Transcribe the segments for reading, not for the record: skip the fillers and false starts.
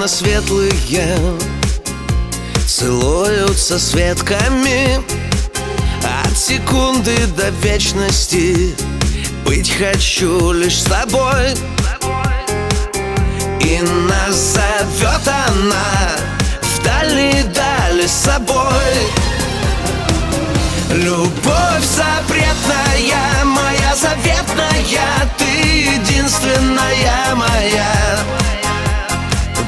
окна светлые целуются с ветками. От секунды до вечности быть хочу лишь с тобой. И нас зовет она в дальние дали с собой. Любовь запретная, моя заветная, ты единственная моя.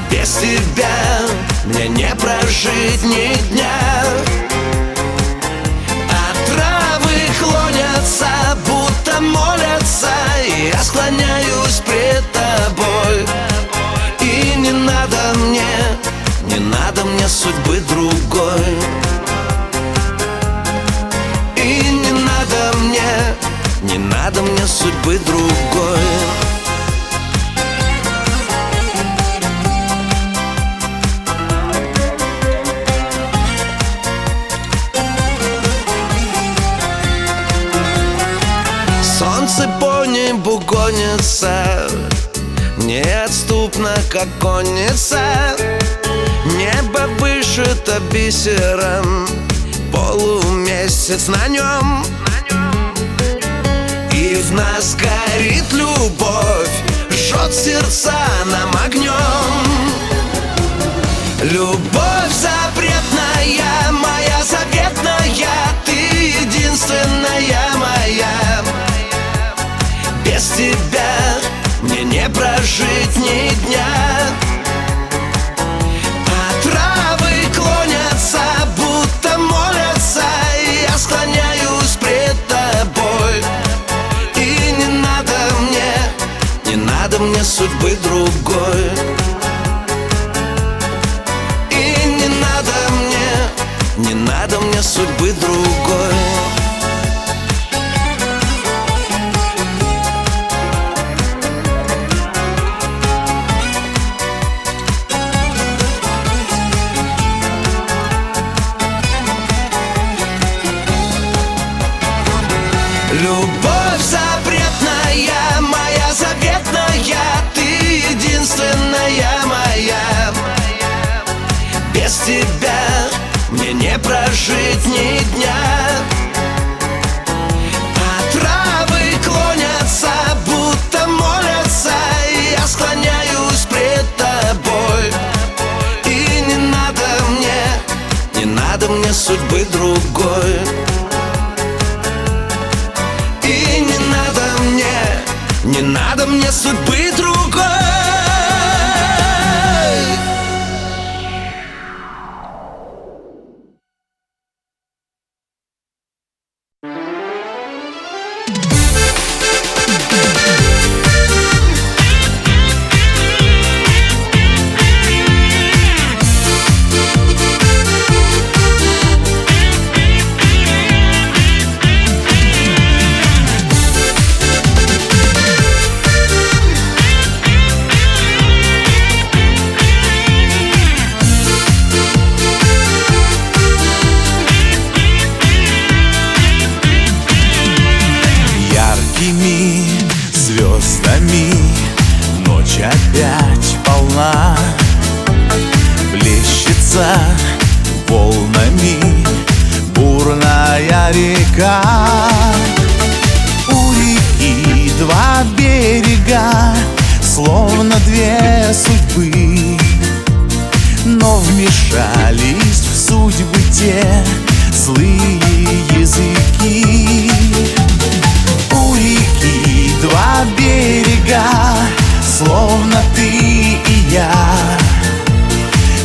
Без тебя мне не прожить ни дня. А травы клонятся, будто молятся, и я склоняюсь пред тобой. И не надо мне судьбы другой. И не надо мне судьбы другой. Солнце по небу гонится, неотступно, как конница. Небо вышито бисером, полумесяц на нем. И в нас горит любовь, жжет сердца нам огнем. Любовь запретная, моя заветная, ты единственная моя. Без тебя мне не прожить ни дня. А травы клонятся, будто молятся, и я склоняюсь пред тобой. И не надо мне судьбы другой. И не надо мне судьбы другой. Любовь запретная, моя заветная, ты единственная моя. Без тебя мне не прожить ни дня. А травы клонятся, будто молятся, и я склоняюсь пред тобой. И не надо мне судьбы другой. И не надо мне судьбы другой. Звездами ночь опять полна, плещется волнами бурная река. У реки два берега, словно две судьбы, но вмешались в судьбы те злые языки. У реки два берега, словно ты и я.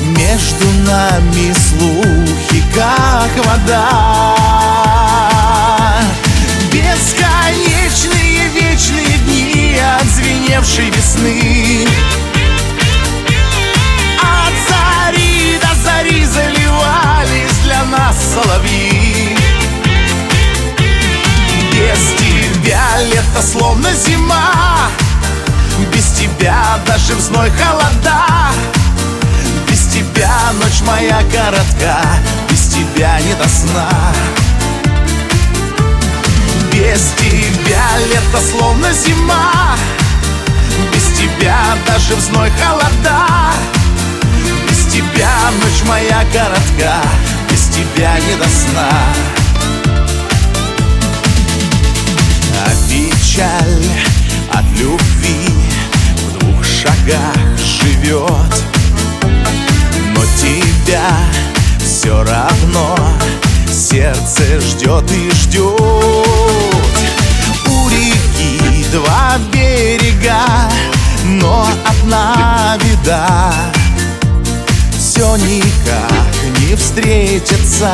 Между нами слухи, как вода. Бесконечные вечные дни отзвеневшей весны. От зари до зари заливались для нас соловьи. Без тебя лето словно зима, без тебя даже в зной холода. Без тебя ночь моя коротка, без тебя не до сна. Без тебя лето словно зима, без тебя даже в зной холода. тебя ночь моя коротка, без тебя не до сна. А печаль от любви в 2 шагах живет, но тебя все равно сердце ждет и ждет. У реки 2 берега, но одна беда: все никак не встретятся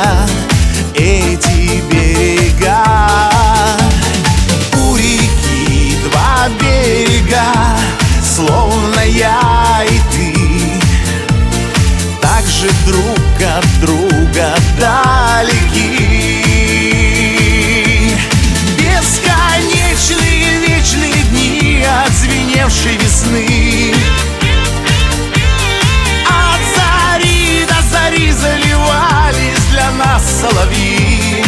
эти берега. У реки 2 берега, словно я и ты, так же друг от друга далеки. Бесконечные вечные дни отзвеневшей весны, от зари до зари заливались для нас соловьи.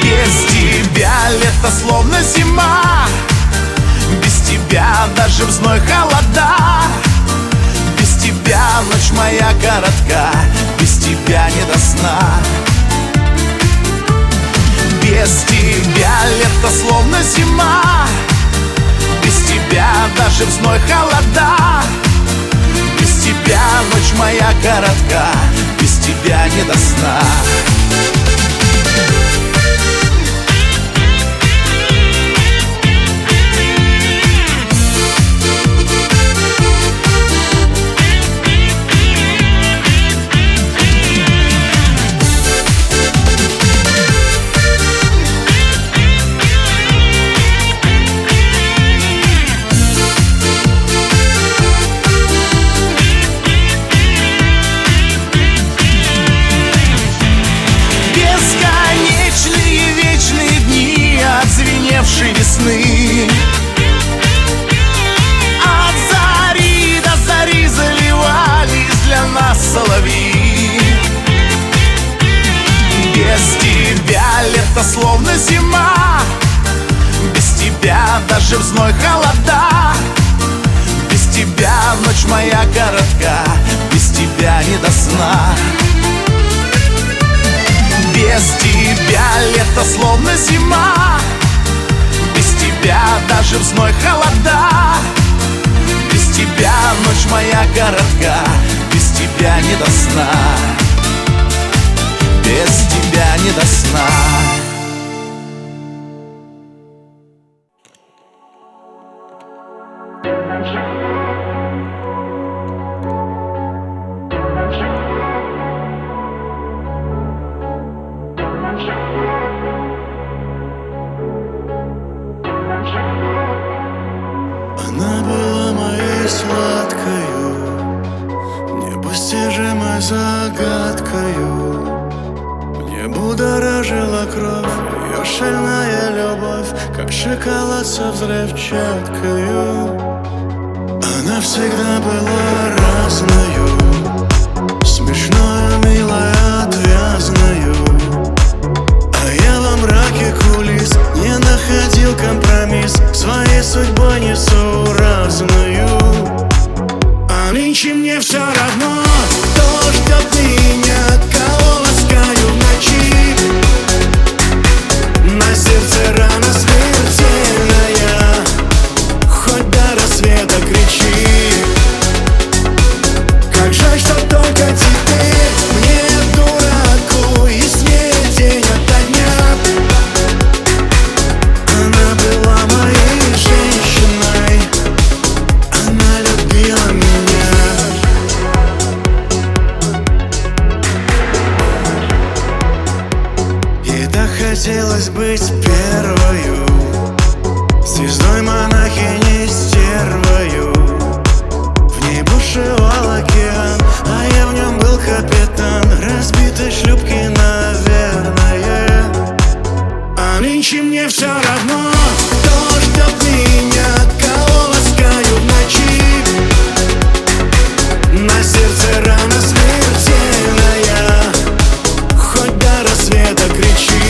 Без тебя лето словно зима, без тебя даже в зной холода. Без тебя ночь моя коротка, без тебя не до сна. Без тебя лето словно зима, без тебя даже в зной холода. Без тебя ночь моя коротка, без тебя не до сна. Весны, от зари до зари заливались для нас соловьи. Без тебя лето словно зима, без тебя даже в зной холода. Без тебя ночь моя коротка, без тебя не до сна. Без тебя лето словно зима, без тебя даже в зной холода. Без тебя ночь моя коротка, без тебя не до сна. Без тебя не до сна. Она была моей сладкою, непостижимой загадкою. Мне будоражила кровь, ее шальная любовь, как шоколад со взрывчаткою. Она всегда была разною, смешною, милой, отвязною. А я во мраке кулис не находил компромисс, своей судьбой несуразную. А нынче мне все равно, кто ждет меня, кого ласкаю в ночи. На сердце рана смертельная, хоть до рассвета кричи. Как жаль, что только теперь мне, дураку, яснее день ото дня. Она была моей женщиной, она любила меня. Ей так хотелось быть первою, звездой, монахиней, стервою. В ней бушевал океан, а я в нем был капитан разбитой шлюпки, наверное. А нынче мне все равно, кто ждет меня, кого ласкаю в ночи. На сердце рана смертельная, хоть до рассвета кричи.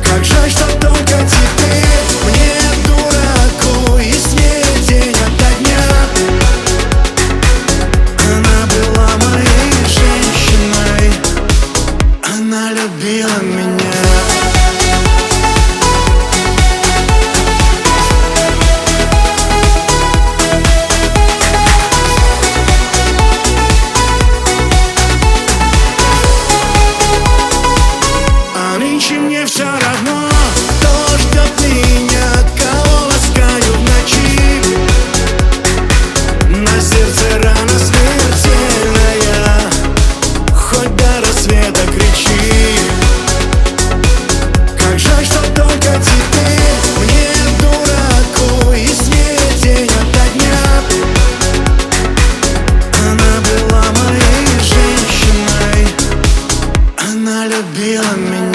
Как жаль, что только теперь мне, дураку, яснее день ото дня. Она любила меня. А нынче мне все равно, кто ждет меня, кого ласкаю в ночи. На сердце рана смертельная, хоть до рассвета кричи. Как жаль, что только теперь мне, дураку, яснее день ото дня. Она была моей женщиной, она любила меня.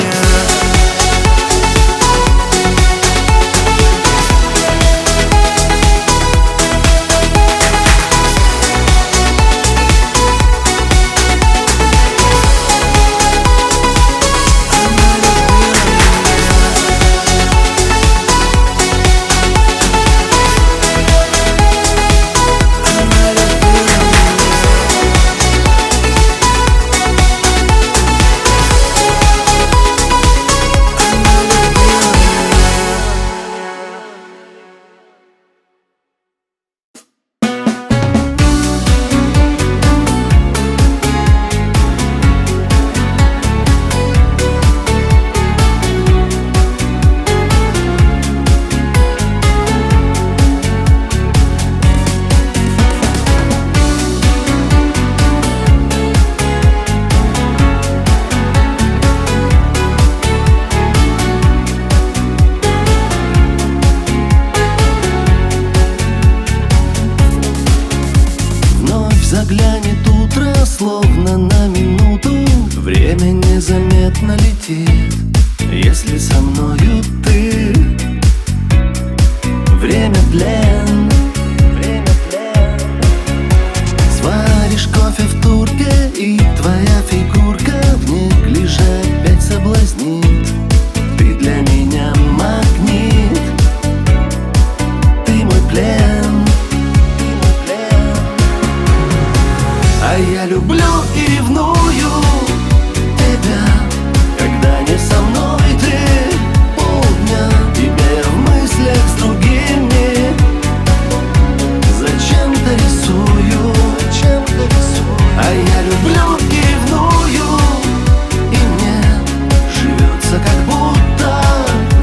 Заглянет утро, словно на минуту. Время незаметно летит, если со мною ты. Время тлен, сваришь кофе в турке, и твоя фигурка в неглиже опять соблазнит. Ты для меня магнит, ты мой плен. А я люблю и ревную тебя, когда не со мной ты полдня. Тебе в мыслях с другими зачем-то рисую. А я люблю и ревную, и мне живется как будто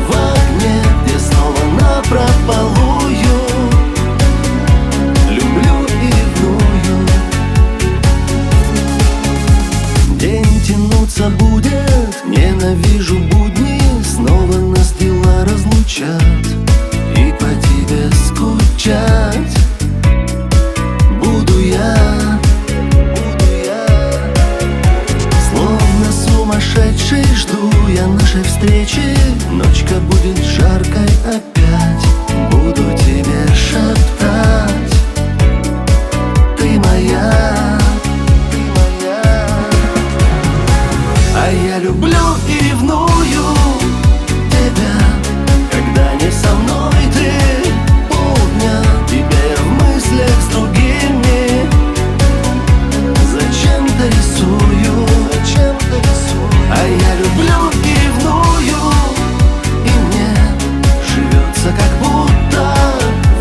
в огне, где снова напропалую. Люблю и ревную. День тянуться будет, ненавижу будни, снова нас дела разлучат, и по тебе скучать буду я. Словно сумасшедший жду я нашей встречи, ночка будет жаркой опять, буду тебе шептать: ты моя. А я люблю и ревную тебя, когда не со мной ты полдня. Тебе в мыслях с другими зачем-то рисую. А я люблю и ревную, и мне живется как будто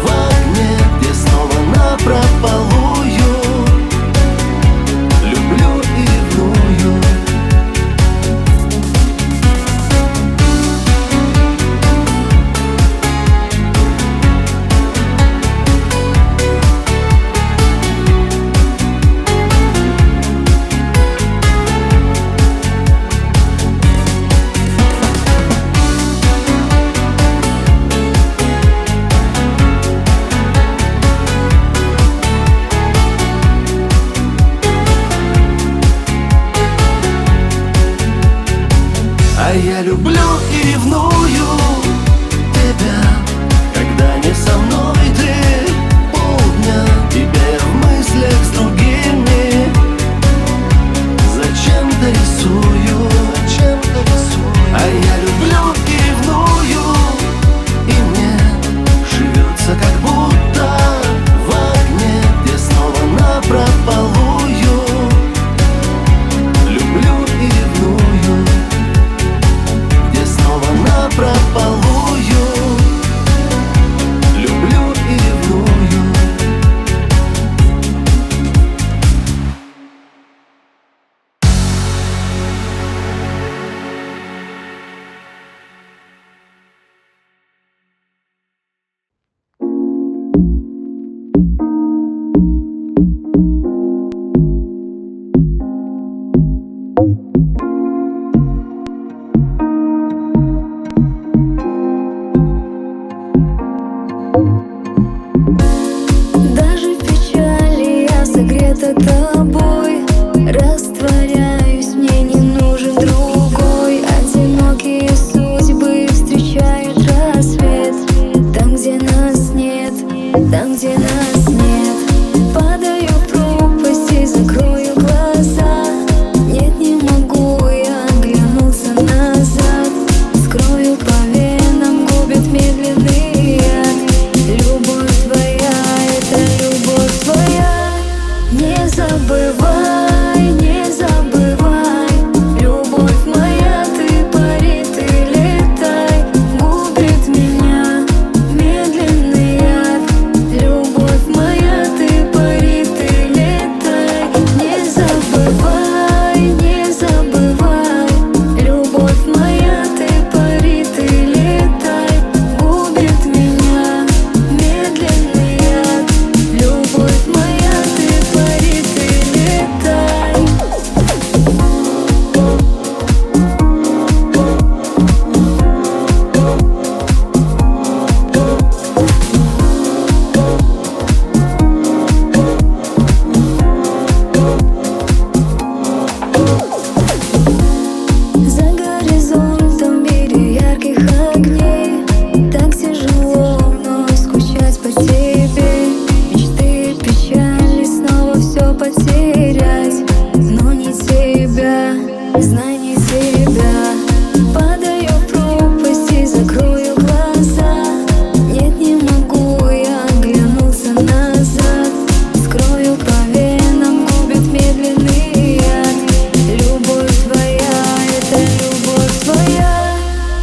в огне, где снова напропалую. Люблю и ревную. А я люблю и ревную тебя, когда не со мной ты полдня. Тебе в мыслях с другими зачем-то рисую. А я люблю и ревную, и мне живется как будто в огне, где снова напропалую. Люблю и ревную.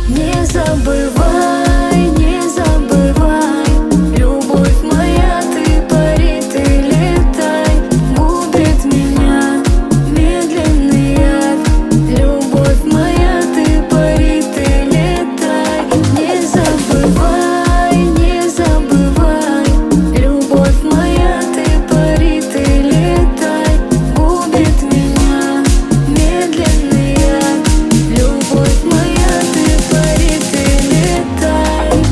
Не забывай, не забывай, любовь моя, ты пари, ты летай. Губит меня медленный яд. Любовь моя, ты пари, ты летай. Не забывай, не забывай, любовь моя, ты пари, ты летай. Губит меня медленный яд. Любовь моя, ты пари, ты летай.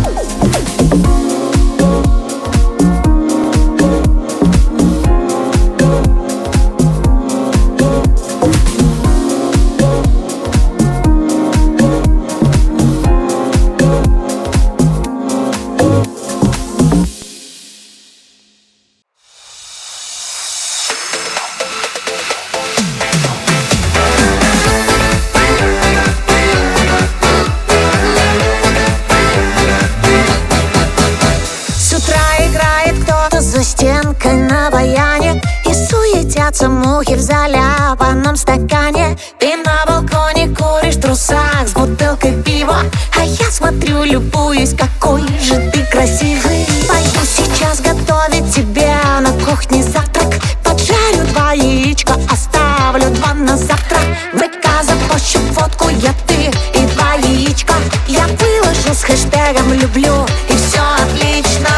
С утра играет кто-то за стенкой на баяне, и суетятся мухи в заляпанном стакане. Ты на балконе куришь в трусах с бутылкой пива, а я смотрю, любуюсь, какой же ты красивый. Пойду сейчас готовить тебе на кухне завтрак. Поджарю 2 яичка, оставлю 2 на завтра. ВК запущу фотку, я, ты и 2 яичка. Я выложу с хэштегом «люблю», и все отлично.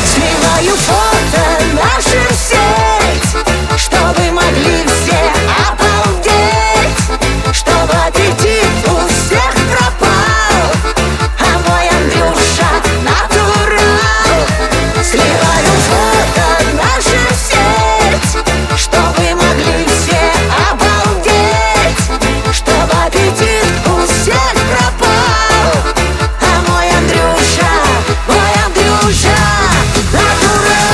Сливаю фото наши в сеть, чтобы могли все обалдеть, чтобы аппетит у всех пропал, а мой Андрюша натурал. Сливаю фото наши в сеть, чтобы могли все обалдеть, чтобы аппетит у всех пропал, а мой Андрюша натурал.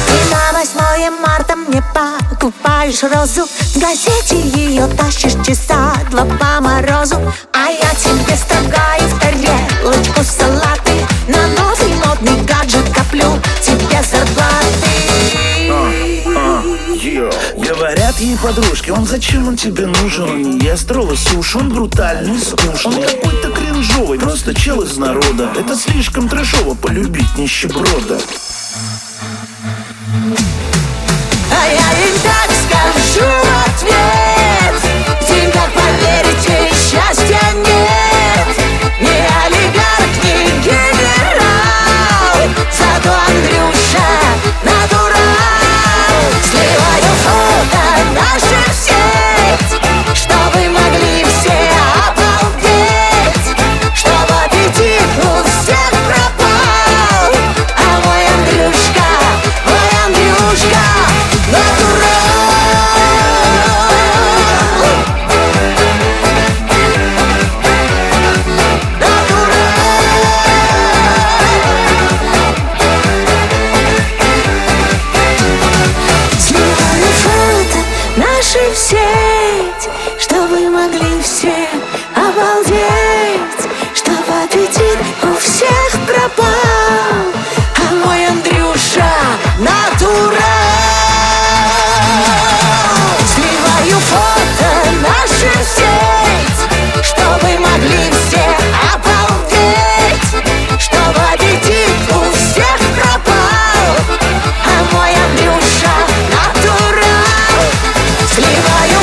Ты на 8 марта мне покупаешь розу, в газете ее тащишь часа 2 по морозу, а я тебе строгаю в тарелочку салаты, на новый модный гаджет коплю тебе зарплаты. Говорят ей подружки, зачем он тебе нужен? Он не ест роллы, суши, он брутальный, скучный. Он какой-то кринжовый, просто чел из народа. Это слишком трэшово полюбить нищеброда. А я им так скажу в ответ: в деньгах, поверите, счастья нет. Не олигарх, не генерал, зато Андрюша натурал. Сливаю фото наши в сеть, чтобы могли все обалдеть, чтобы аппетит у всех пропал, а мой Андрюшка натурал. Сливаю фото наши в сеть, чтобы могли все обалдеть, чтобы аппетит у всех пропал, а мой Андрюша натурал. Сливаю фото наши в сеть, чтобы могли все обалдеть, чтобы аппетит у всех пропал, а мой Андрюша натурал. Сливаю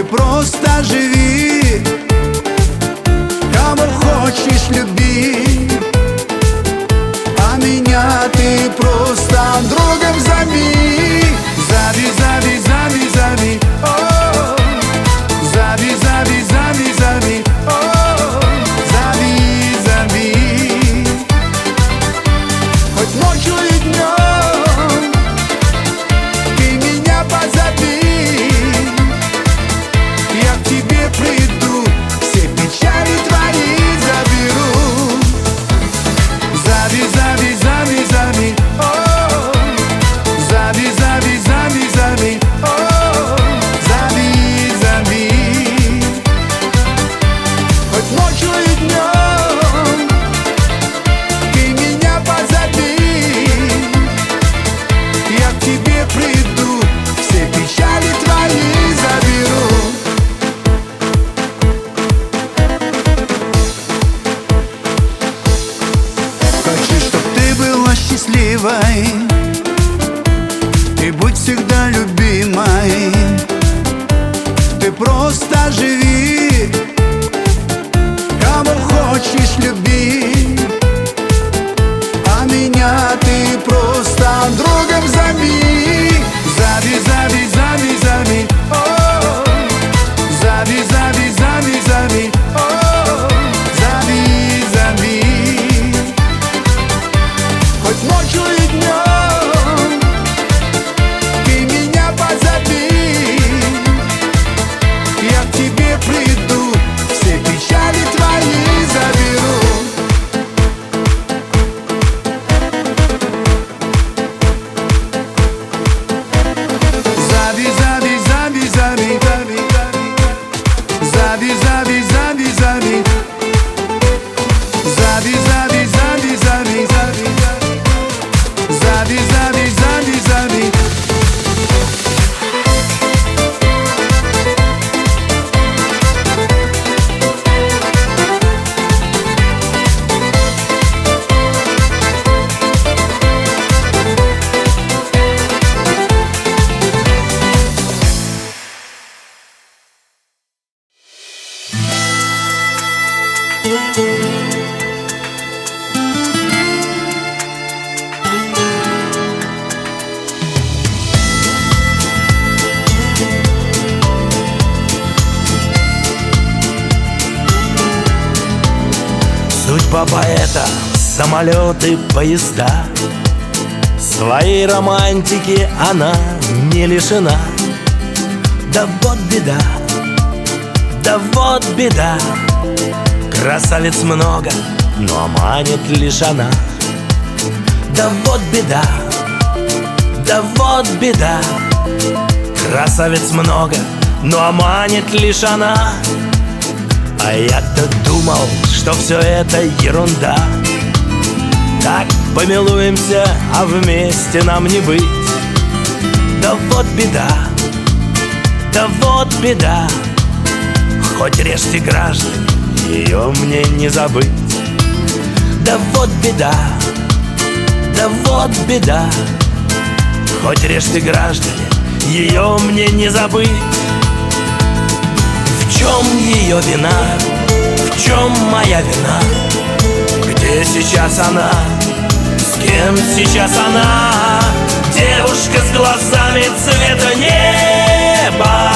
просто живи, кого хочешь люби, а меня ты просто другом зови. Зови, зови, зови, зови, о, зови, зови, зови, зови, о, зови, зови. Хоть ночью и днем ты меня позови, я к тебе приду, все печали твои заберу. Зови, зови, зови, зови, о, зови, зови, зови, зови, о, зови, зови. Хоть ночью и днем ты меня позови, я к тебе приду, все печали твои заберу. Хочу, чтоб ты была счастливой и будь всегда любимой. Ты просто живи, кого хочешь люби, а меня ты просто другом зови. Зови, зови, зови, зови, о, зови, зови, зови, зови, о, зови, зови. Хоть ночью и днем ты меня позови, я к тебе приду, все печали твои заберу. Зови, зови, зови, зови, зови, зови, зови, зови, зови, зови, зови, зови, зови, зови, зови, зови, зови, зови. Судьба поэта, самолеты, поезда, своей романтики она не лишена. Да вот беда, да вот беда, красавиц много, но манит лишь она. Да вот беда, да вот беда, красавиц много, но манит лишь она. А я-то думал, что все это ерунда. Так помилуемся, а вместе нам не быть. Да вот беда, да вот беда, хоть режьте, граждане, ее мне не забыть. Да вот беда, да вот беда, хоть режьте, граждане, ее мне не забыть. В чем ее вина? В чем моя вина? Где сейчас она? С кем сейчас она? Девушка с глазами цвета неба,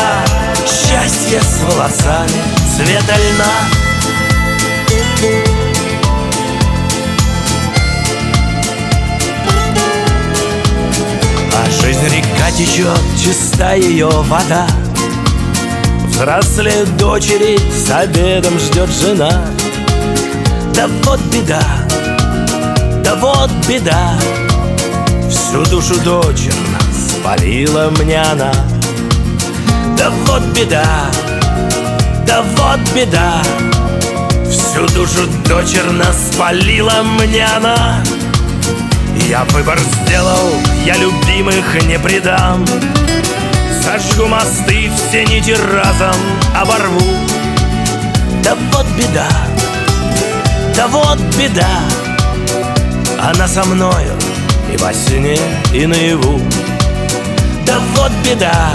счастье с волосами цвета льна. А жизнь река течет, чиста ее вода. Взрослеют дочери, с обедом ждет жена. Да вот беда, да вот беда, всю душу дочерно спалила мне она. Да вот беда, да вот беда, всю душу дочерно спалила мне она. Я выбор сделал, я любимых не предам. Сожгу мосты, все нити разом оборву. Да вот беда, да вот беда, она со мною и во сне, и наяву. Да вот беда,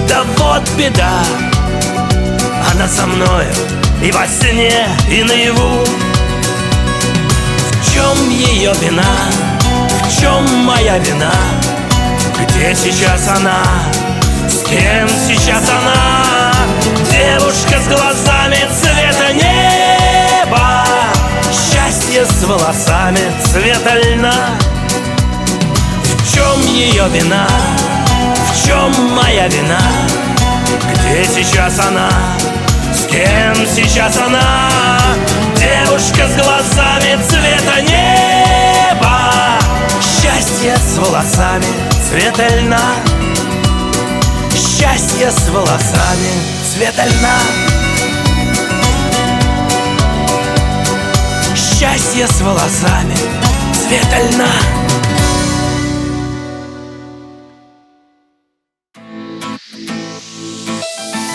да только вот беда, она со мною и во сне, и наяву. В чем ее вина? В чем моя вина? Где сейчас она? С кем сейчас она? Девушка с глазами цвета неба, счастье с волосами цвета льна. В чем ее вина? В чем моя вина? Где сейчас она? С кем сейчас она? Девушка с глазами цвета неба, счастье с волосами цвета льна. Счастье с волосами цвета льна. Счастье с волосами цвета льна.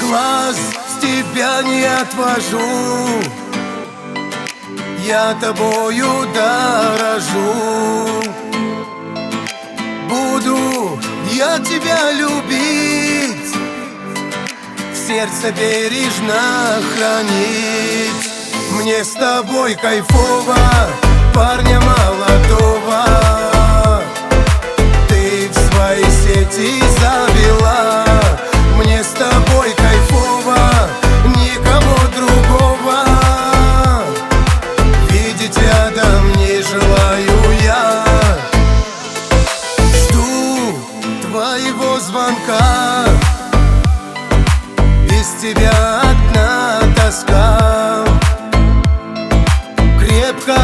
Глаз с тебя не отвожу, я тобою дорожу. Буду я тебя любить, в сердце бережно хранить. Мне с тобой кайфово, парня молодого ты в свои сети завела. Мне с тобой кайфово, никого другого видеть рядом не желаю я. Жду твоего звонка, без тебя одна тоска. Крепко,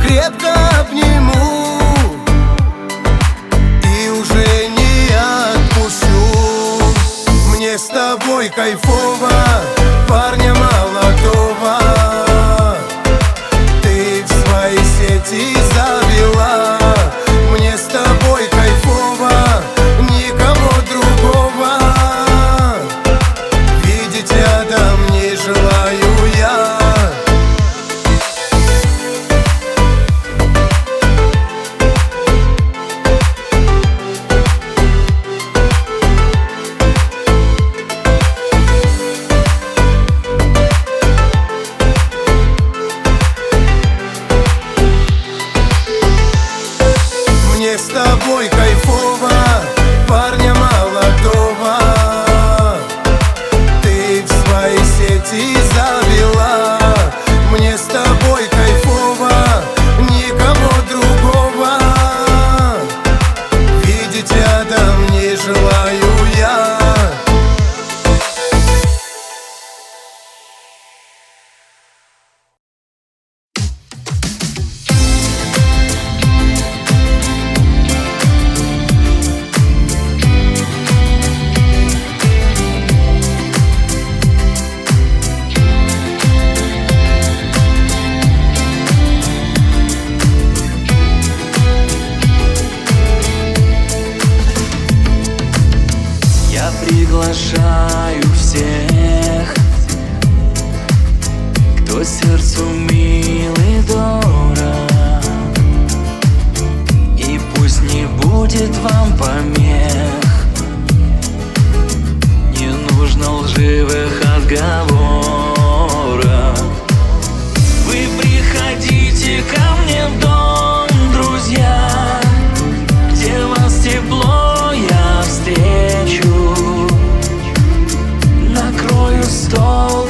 крепко обниму и уже не отпущу. Мне с тобой кайфово, парня молодого ты в свои сети завела. Мне с тобой кайфово, никого другого видеть рядом не желаю я. Мне с тобой кайфово, парня молодого ты в свои сети завела. Мне с тобой кайфово, никого другого видеть рядом не желаю я. Я приглашаю всех, кто сердцу мил и дорог, и пусть не будет вам помех, не нужно лживых отговоров. Вы приходите ко мне в дом, друзья, где вас тепло я встречу. Накрою стол,